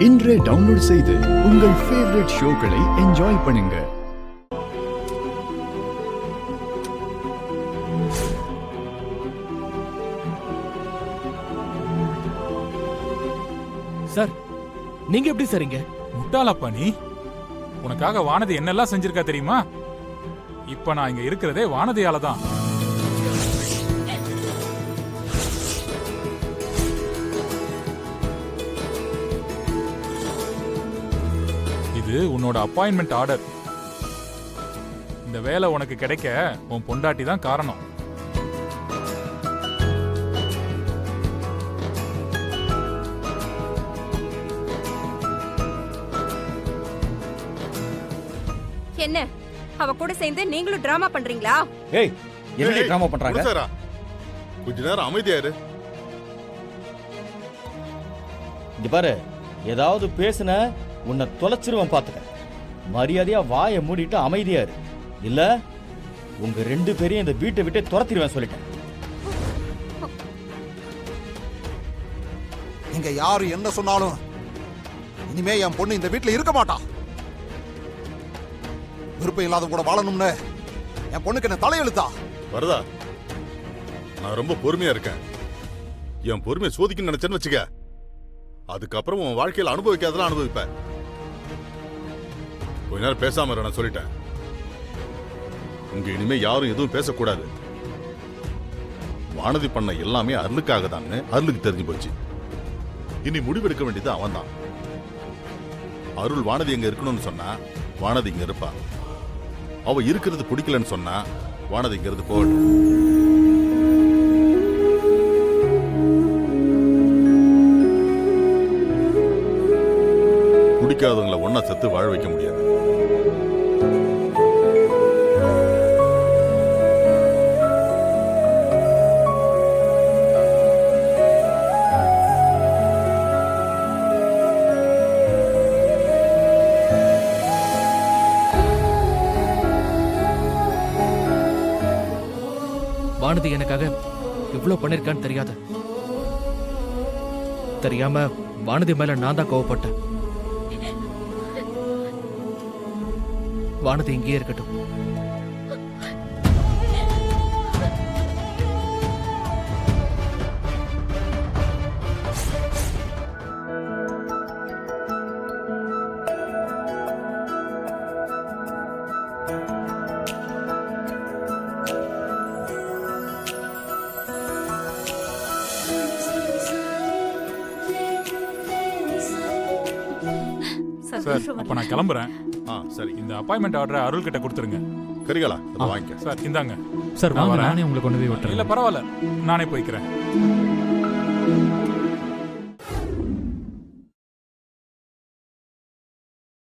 இன்றே டவுன்லோட் செய்து உங்கள் ஃபேவரட் ஷோக்களை என்ஜாய் பண்ணுங்க. சார், நீங்க எப்படி சரிங்க? முட்டாளப்பா நீ. உனக்காக வானதி என்னெல்லாம் செஞ்சிருக்கா தெரியுமா? இப்ப நான் இங்க இருக்கிறதே வானதியால தான். இது உன்னோட அப்பாயின்மெண்ட் ஆர்டர். இந்த வேலை உனக்கு கிடைக்க உன் பொண்டாட்டி தான் காரணம். என்ன அவ கூட சேர்ந்து நீங்களும் டிராமா பண்றீங்களா? ஏய், என்ன டிராமா பண்றாங்க? சாரா, கொஞ்ச நேரம் அமைதியா இரு. இங்க பாரு, ஏதாவது பேசுன உன்னை தொலைச்சிருவேன் பாத்துக்க. மரியாதையா வாயை மூடிட்டு அமைதியா இரு, இல்ல உங்க ரெண்டு பேரையும் இந்த வீட்டை விட்டு துரத்திடுவேன் சொல்லிட்டேன். நீங்க யாரு என்ன சொன்னாலும் இனிமே என் பொண்ணு இந்த வீட்டுல இருக்க மாட்டா. விருப்பம் இல்லாத கூட வாழணும்னு என் பொண்ணுக்கு என்ன தலையெழுத்தா? வரதா, நான் ரொம்ப பொறுமையா இருக்கேன். என் பொறுமையை சோதிக்கணும்னு நினைச்சேன்னு வச்சுக்க, அதுக்கப்புறம் உன் வாழ்க்கையில அனுபவிக்காதெல்லாம் அனுபவிப்பேன். கொஞ்ச நேரம் பேசாம இரு, நான் சொல்லிட்டேன். இங்க இனிமே யாரும் எதுவும் பேசக்கூடாது. வானதி பண்ண எல்லாமே அருளுக்காக தான் அருளுக்கு தெரிஞ்சு போச்சு. இனி முடிவெடுக்க வேண்டியது அவன் தான். அருள் வானதி எங்க இருக்கணும்னு சொன்னா வானதி இங்க இருப்பா. அவ இருக்கிறது பிடிக்கலன்னு சொன்னா வானதி இங்கிறது போடு. பிடிக்காதவங்களை ஒன்னா செத்து வாழ வைக்க முடியாது. வானதி எனக்காக இவ்வளவு பண்ணிருக்கான்னு தெரியாது. தெரியாம வானதி மேல நான் தான் கோவப்பட்டேன். வானதி இங்கேயே இருக்கட்டும். சார், அப்ப நான் கிளம்புறேன். சரி, இந்த அப்பாயின்மெண்ட் ஆர்டரை அருள் கிட்ட கொடுத்துருங்க. கரிகாலா, இதை வாங்கிக்க. சார், இந்தாங்க. சார், நான் வரேன். நானே உங்களை கொண்டு போய் விட்டுறேன். இல்ல பரவாயில்ல, நானே போய்க்கிறேன்.